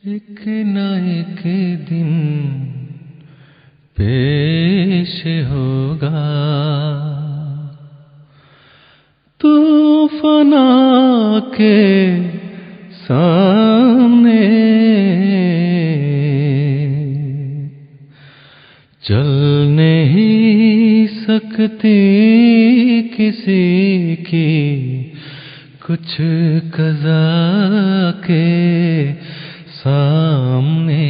ایک نہ ایک دن پیش ہوگا تو فنا کے سامنے، چل نہیں سکتی کسی کی کچھ قضا کے سامنے،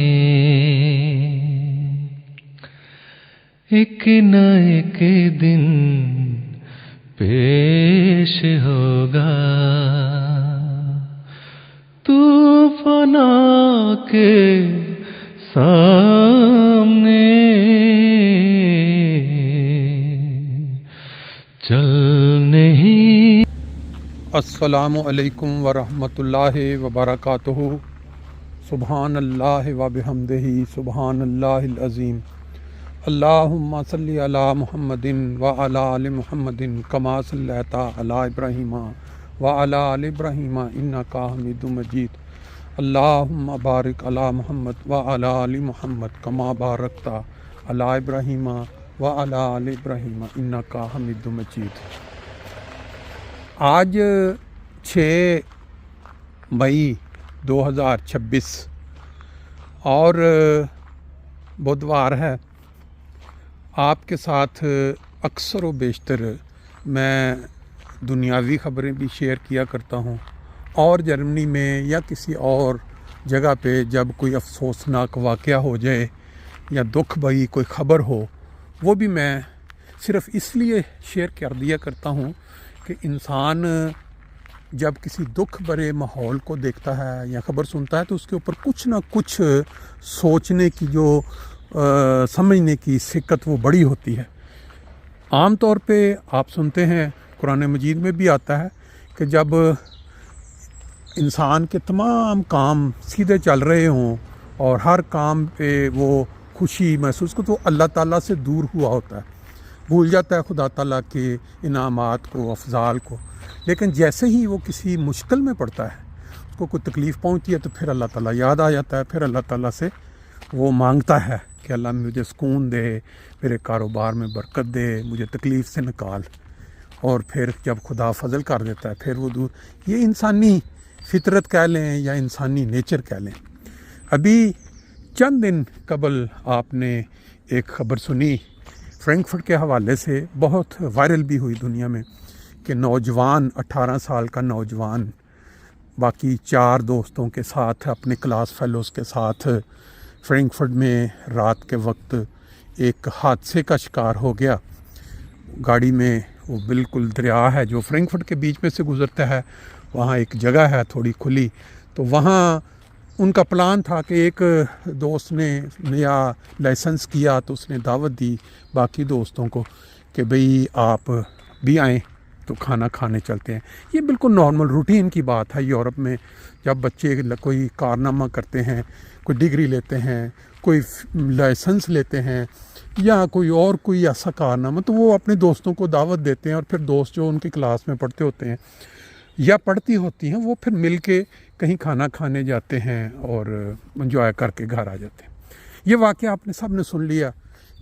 ایک نہ ایک دن پیش ہوگا تو فنا کے سامنے، چل نہیں۔ السلام علیکم ورحمۃ اللہ وبرکاتہ۔ سبحان اللہ وبحمدہ، سبحان اللہ العظیم۔ اللہم صلی علی محمد وعلی آل محمد کما صلیت علی ابراہیم وعلی آل ابراہیم انک حمید مجید۔ اللہم بارک علی محمد وعلی آل محمد کما بارکت علی ابراہیم وعلی آل ابراہیم انک حمید مجید۔ آج 6 مئی 2026 اور بدوار ہے۔ آپ کے ساتھ اکثر و بیشتر میں دنیاوی خبریں بھی شیئر کیا کرتا ہوں، اور جرمنی میں یا کسی اور جگہ پہ جب کوئی افسوسناک واقعہ ہو جائے یا دکھ بھری کوئی خبر ہو، وہ بھی میں صرف اس لیے شیئر کر دیا کرتا ہوں کہ انسان جب کسی دکھ بھرے ماحول کو دیکھتا ہے یا خبر سنتا ہے تو اس کے اوپر کچھ نہ کچھ سوچنے کی جو سمجھنے کی سکت وہ بڑی ہوتی ہے۔ عام طور پہ آپ سنتے ہیں قرآن مجید میں بھی آتا ہے کہ جب انسان کے تمام کام سیدھے چل رہے ہوں اور ہر کام پہ وہ خوشی محسوس کو، تو اللہ تعالیٰ سے دور ہوا ہوتا ہے، بھول جاتا ہے خدا تعالیٰ کے انعامات کو، افضال کو۔ لیکن جیسے ہی وہ کسی مشکل میں پڑتا ہے، اس کو کوئی تکلیف پہنچتی ہے، تو پھر اللہ تعالیٰ یاد آ جاتا ہے، پھر اللہ تعالیٰ سے وہ مانگتا ہے کہ اللہ مجھے سکون دے، میرے کاروبار میں برکت دے، مجھے تکلیف سے نکال۔ اور پھر جب خدا فضل کر دیتا ہے پھر وہ دور۔ یہ انسانی فطرت کہہ لیں یا انسانی نیچر کہہ لیں۔ ابھی چند دن قبل آپ نے ایک خبر سنی فرینکفرٹ کے حوالے سے، بہت وائرل بھی ہوئی دنیا میں، کہ نوجوان 18 سال کا نوجوان باقی 4 دوستوں کے ساتھ اپنے کلاس فیلوز کے ساتھ فرینکفرٹ میں رات کے وقت ایک حادثے کا شکار ہو گیا۔ گاڑی میں وہ بالکل دریا ہے جو فرینکفرٹ کے بیچ میں سے گزرتا ہے، وہاں ایک جگہ ہے تھوڑی کھلی، تو وہاں ان کا پلان تھا کہ ایک دوست نے نیا لائسنس کیا تو اس نے دعوت دی باقی دوستوں کو کہ بھئی آپ بھی آئیں تو کھانا کھانے چلتے ہیں۔ یہ بالکل نارمل روٹین کی بات ہے یورپ میں، جب بچے کوئی کارنامہ کرتے ہیں، کوئی ڈگری لیتے ہیں، کوئی لائسنس لیتے ہیں یا کوئی ایسا کارنامہ، تو وہ اپنے دوستوں کو دعوت دیتے ہیں، اور پھر دوست جو ان کی کلاس میں پڑھتے ہوتے ہیں یا پڑھتی ہوتی ہیں وہ پھر مل کے کہیں کھانا کھانے جاتے ہیں اور انجوائے کر کے گھر آ جاتے ہیں۔ یہ واقعہ آپ نے سب نے سن لیا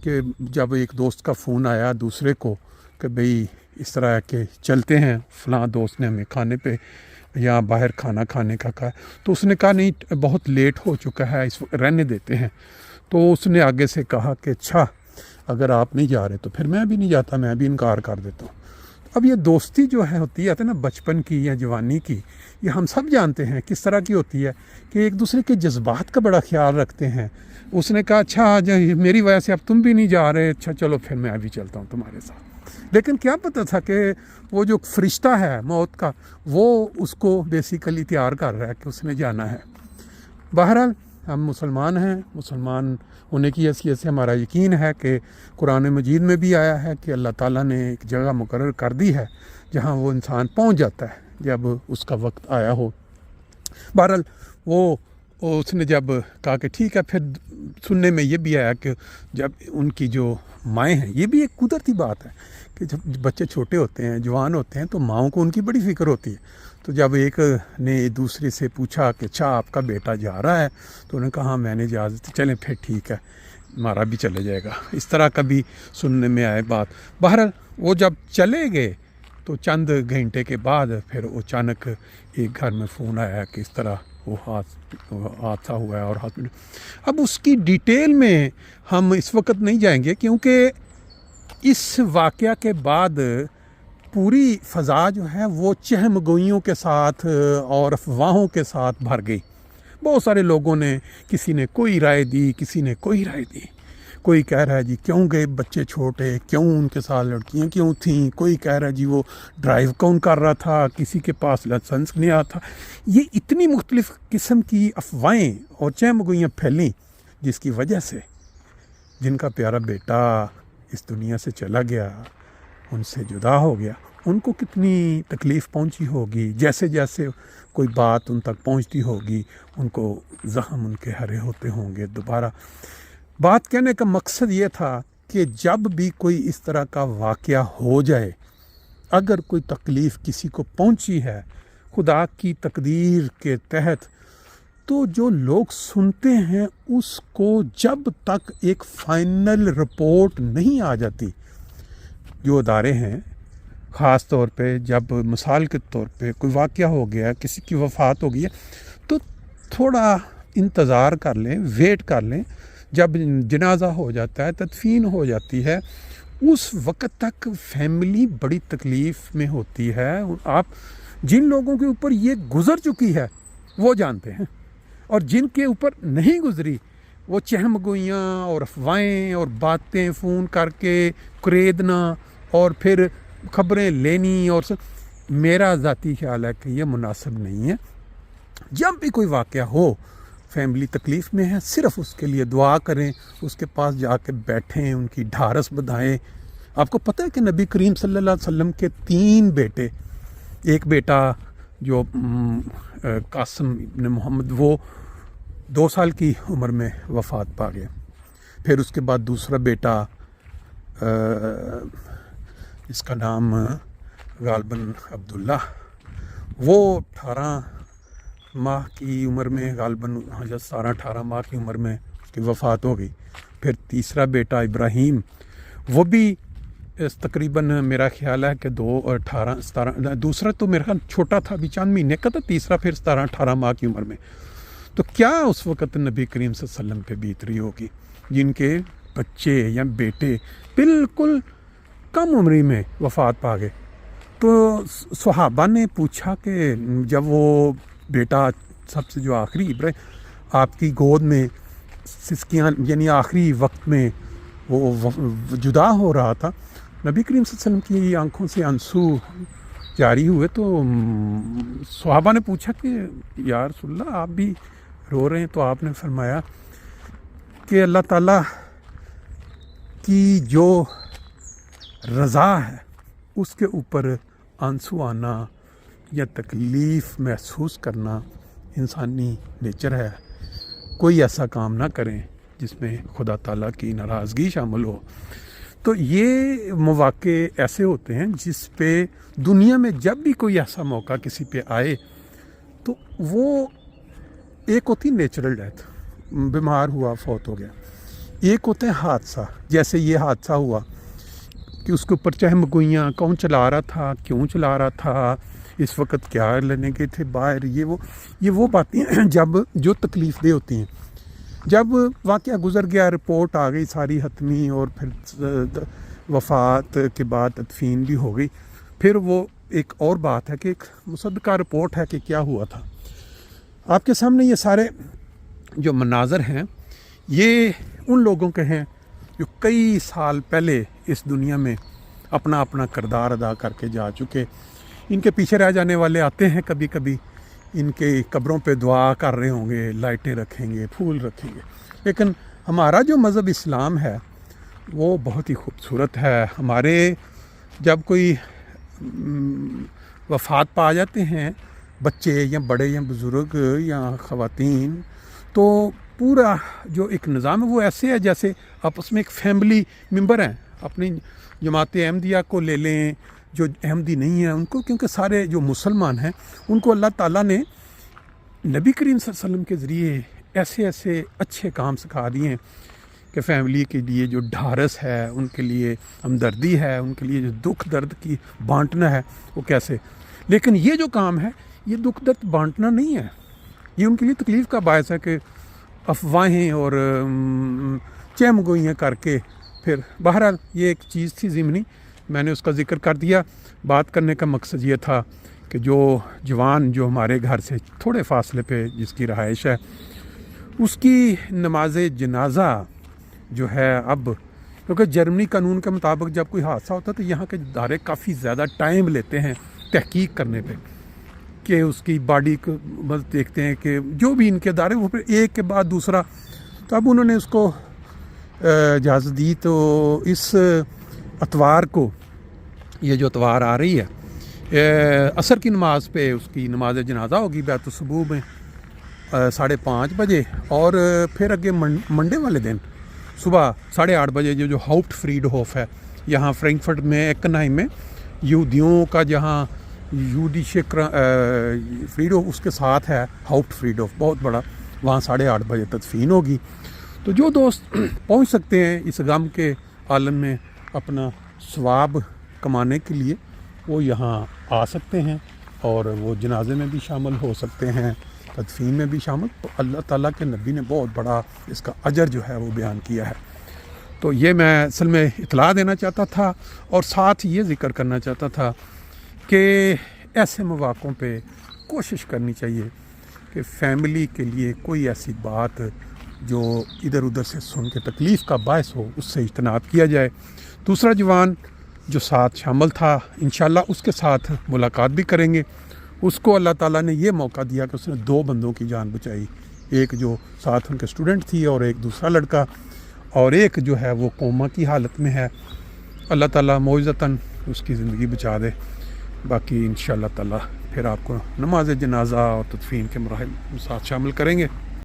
کہ جب ایک دوست کا فون آیا دوسرے کو کہ بھئی اس طرح کہ چلتے ہیں، فلاں دوست نے ہمیں کھانے پہ یا باہر کھانا کھانے کا کہا، تو اس نے کہا نہیں بہت لیٹ ہو چکا ہے، اس وقت رہنے دیتے ہیں۔ تو اس نے آگے سے کہا کہ اچھا اگر آپ نہیں جا رہے تو پھر میں بھی نہیں جاتا، میں بھی انکار کر دیتا ہوں۔ اب یہ دوستی جو ہوتی ہے نا بچپن کی یا جوانی کی، یہ ہم سب جانتے ہیں کس طرح کی ہوتی ہے کہ ایک دوسرے کے جذبات کا بڑا خیال رکھتے ہیں۔ اس نے کہا اچھا میری وجہ سے اب تم بھی نہیں جا رہے، اچھا چلو پھر میں بھی چلتا ہوں تمہارے ساتھ۔ لیکن کیا پتہ تھا کہ وہ جو فرشتہ ہے موت کا، وہ اس کو بیسیکلی تیار کر رہا ہے کہ اس نے جانا ہے۔ بہرحال ہم مسلمان ہیں، مسلمان ہونے کی حیثیت سے ہمارا یقین ہے کہ قرآن مجید میں بھی آیا ہے کہ اللہ تعالیٰ نے ایک جگہ مقرر کر دی ہے جہاں وہ انسان پہنچ جاتا ہے جب اس کا وقت آیا ہو۔ بہرحال اس نے جب کہا کہ ٹھیک ہے، پھر سننے میں یہ بھی آیا کہ جب ان کی جو مائیں ہیں، یہ بھی ایک قدرتی بات ہے کہ جب بچے چھوٹے ہوتے ہیں، جوان ہوتے ہیں، تو ماؤں کو ان کی بڑی فکر ہوتی ہے۔ تو جب ایک نے دوسرے سے پوچھا کہ اچھا آپ کا بیٹا جا رہا ہے، تو انہوں نے کہا ہاں میں نے اجازت دی، چلیں پھر ٹھیک ہے ہمارا بھی چلے جائے گا. اس طرح کا بھی سننے میں آئے بات. بہرحال وہ جب چلے گئے تو چند گھنٹے کے بعد پھر اچانک ایک گھر میں فون آیا کہ اس طرح وہ حادثہ ہوا ہے اور اب اس کی ڈیٹیل میں ہم اس وقت نہیں جائیں گے، کیونکہ اس واقعہ کے بعد پوری فضا جو ہے وہ چہم گوئیوں کے ساتھ اور افواہوں کے ساتھ بھر گئی. بہت سارے لوگوں نے، کسی نے کوئی رائے دی، کسی نے کوئی رائے دی. کوئی کہہ رہا ہے جی کیوں گئے بچے چھوٹے، کیوں ان کے ساتھ لڑکیاں کیوں تھیں. کوئی کہہ رہا ہے جی وہ ڈرائیو کون کر رہا تھا، کسی کے پاس لائسنس نہیں آتا. یہ اتنی مختلف قسم کی افواہیں اور چہم گوئیاں پھیلیں جس کی وجہ سے جن کا پیارا بیٹا اس دنیا سے چلا گیا، ان سے جدا ہو گیا، ان کو کتنی تکلیف پہنچی ہوگی. جیسے جیسے کوئی بات ان تک پہنچتی ہوگی ان کو زخم ان کے ہرے ہوتے ہوں گے. دوبارہ بات کہنے کا مقصد یہ تھا کہ جب بھی کوئی اس طرح کا واقعہ ہو جائے، اگر کوئی تکلیف کسی کو پہنچی ہے خدا کی تقدیر کے تحت، تو جو لوگ سنتے ہیں اس کو جب تک ایک فائنل رپورٹ نہیں آ جاتی، جو ادارے ہیں خاص طور پہ جب مثال کے طور پہ کوئی واقعہ ہو گیا، کسی کی وفات ہو گئی ہے، تو تھوڑا انتظار کر لیں، ویٹ کر لیں. جب جنازہ ہو جاتا ہے، تدفین ہو جاتی ہے، اس وقت تک فیملی بڑی تکلیف میں ہوتی ہے. آپ جن لوگوں کے اوپر یہ گزر چکی ہے وہ جانتے ہیں، اور جن کے اوپر نہیں گزری وہ چہم گوئیاں اور افواہیں اور باتیں فون کر کے کریدنا اور پھر خبریں لینی، اور میرا ذاتی خیال ہے کہ یہ مناسب نہیں ہے. جب بھی کوئی واقعہ ہو، فیملی تکلیف میں ہے، صرف اس کے لیے دعا کریں، اس کے پاس جا کے بیٹھیں، ان کی ڈھارس بدھائیں. آپ کو پتہ ہے کہ نبی کریم صلی اللہ علیہ وسلم کے 3 بیٹے، ایک بیٹا جو قاسم ابن محمد، وہ 2 سال کی عمر میں وفات پا گیا. پھر اس کے بعد دوسرا بیٹا اس کا نام غالباً عبداللہ، وہ 18 ماہ کی عمر میں، غالباً 17-18 ماہ کی عمر میں اس کی وفات ہو گئی. پھر تیسرا بیٹا ابراہیم، وہ بھی تقریباً میرا خیال ہے کہ 17 دوسرا تو میرا خیال چھوٹا تھا، ابھی چند مہینے کا تھا، تیسرا پھر 17-18 ماہ کی عمر میں. تو کیا اس وقت نبی کریم صلی اللہ علیہ وسلم پہ بیت رہی ہوگی جن کے بچے یا بیٹے بالکل کم عمری میں وفات پا گئے. تو صحابہ نے پوچھا کہ جب وہ بیٹا سب سے جو آخری ابراہیم آپ کی گود میں سسکیاں، یعنی آخری وقت میں وہ جدا ہو رہا تھا، نبی کریم صلی اللہ علیہ وسلم کی آنکھوں سے آنسو جاری ہوئے، تو صحابہ نے پوچھا کہ یا رسول اللہ آپ بھی رو رہے ہیں؟ تو آپ نے فرمایا کہ اللہ تعالیٰ کی جو رضا ہے اس کے اوپر آنسو آنا یا تکلیف محسوس کرنا انسانی نیچر ہے. کوئی ایسا کام نہ کریں جس میں خدا تعالیٰ کی ناراضگی شامل ہو. تو یہ مواقع ایسے ہوتے ہیں جس پہ دنیا میں جب بھی کوئی ایسا موقع کسی پہ آئے تو وہ ایک ہوتی نیچرل ڈیتھ، بیمار ہوا فوت ہو گیا، ایک ہوتا ہے حادثہ. جیسے یہ حادثہ ہوا کہ اس کے اوپر چہم گوئیاں، کون چلا رہا تھا، کیوں چلا رہا تھا، اس وقت کیا لینے گئے تھے باہر، یہ وہ باتیں ہیں جب جو تکلیف دہ ہوتی ہیں. جب واقعہ گزر گیا، رپورٹ آ گئی ساری حتمی، اور پھر وفات کے بعد تدفین بھی ہو گئی، پھر وہ ایک اور بات ہے کہ ایک مصدقہ رپورٹ ہے کہ کیا ہوا تھا. آپ کے سامنے یہ سارے جو مناظر ہیں یہ ان لوگوں کے ہیں جو کئی سال پہلے اس دنیا میں اپنا اپنا کردار ادا کر کے جا چکے. ان کے پیچھے رہ جانے والے آتے ہیں کبھی کبھی، ان کے قبروں پہ دعا کر رہے ہوں گے، لائٹیں رکھیں گے، پھول رکھیں گے. لیکن ہمارا جو مذہب اسلام ہے وہ بہت ہی خوبصورت ہے. ہمارے جب کوئی وفات پا جاتے ہیں، بچے یا بڑے یا بزرگ یا خواتین، تو پورا جو ایک نظام ہے وہ ایسے ہے جیسے آپس میں ایک فیملی ممبر ہیں. اپنی جماعت احمدیہ کو لے لیں، جو احمدی نہیں ہیں ان کو، کیونکہ سارے جو مسلمان ہیں ان کو اللہ تعالیٰ نے نبی کریم صلی اللہ علیہ وسلم کے ذریعے ایسے ایسے اچھے کام سکھا دیے ہیں کہ فیملی کے لیے جو ڈھارس ہے، ان کے لیے ہمدردی ہے، ان کے لیے جو دکھ درد کی بانٹنا ہے وہ کیسے. لیکن یہ جو کام ہے یہ دکھ درد بانٹنا نہیں ہے، یہ ان کے لیے تکلیف کا باعث ہے کہ افواہیں اور چہم گوئیاں کر کے پھر. بہرحال یہ ایک چیز تھی ضمنی، میں نے اس کا ذکر کر دیا. بات کرنے کا مقصد یہ تھا کہ جو جوان جو ہمارے گھر سے تھوڑے فاصلے پہ جس کی رہائش ہے، اس کی نماز جنازہ جو ہے اب، کیونکہ جرمنی قانون کے مطابق جب کوئی حادثہ ہوتا ہے تو یہاں کے ادارے کافی زیادہ ٹائم لیتے ہیں تحقیق کرنے پہ، کہ اس کی باڈی کو بس دیکھتے ہیں کہ جو بھی ان کے ادارے وہ پھر ایک کے بعد دوسرا. تو اب انہوں نے اس کو اجازت دی. تو اس اتوار کو، یہ جو اتوار آ رہی ہے، عصر کی نماز پہ اس کی نماز جنازہ ہوگی بیت الصبوح میں 5:30 بجے، اور پھر اگے منڈے والے دن صبح 8:30 بجے جو ہاؤپٹ فریڈ ہوف ہے یہاں فرینکفرٹ میں ایکنہائم میں، یہودیوں کا جہاں یہودی فریڈ ہوف اس کے ساتھ ہے ہاؤپٹ فریڈ ہوف بہت بڑا، وہاں 8:30 بجے تدفین ہوگی. تو جو دوست پہنچ سکتے ہیں اس غم کے عالم میں اپنا ثواب کمانے کے لیے، وہ یہاں آ سکتے ہیں اور وہ جنازے میں بھی شامل ہو سکتے ہیں، تدفین میں بھی شامل. تو اللہ تعالیٰ کے نبی نے بہت بڑا اس کا اجر جو ہے وہ بیان کیا ہے. تو یہ میں اصل میں اطلاع دینا چاہتا تھا، اور ساتھ یہ ذکر کرنا چاہتا تھا کہ ایسے مواقعوں پہ کوشش کرنی چاہیے کہ فیملی کے لیے کوئی ایسی بات جو ادھر ادھر سے سن کے تکلیف کا باعث ہو اس سے اجتناب کیا جائے. دوسرا جوان جو ساتھ شامل تھا انشاءاللہ اس کے ساتھ ملاقات بھی کریں گے. اس کو اللہ تعالیٰ نے یہ موقع دیا کہ اس نے 2 بندوں کی جان بچائی، ایک جو ساتھ ان کے اسٹوڈنٹ تھی اور ایک دوسرا لڑکا، اور ایک جو ہے وہ کوما کی حالت میں ہے. اللہ تعالیٰ معجزتاً اس کی زندگی بچا دے. باقی انشاءاللہ تعالیٰ پھر آپ کو نماز جنازہ اور تدفین کے مراحل ساتھ شامل کریں گے.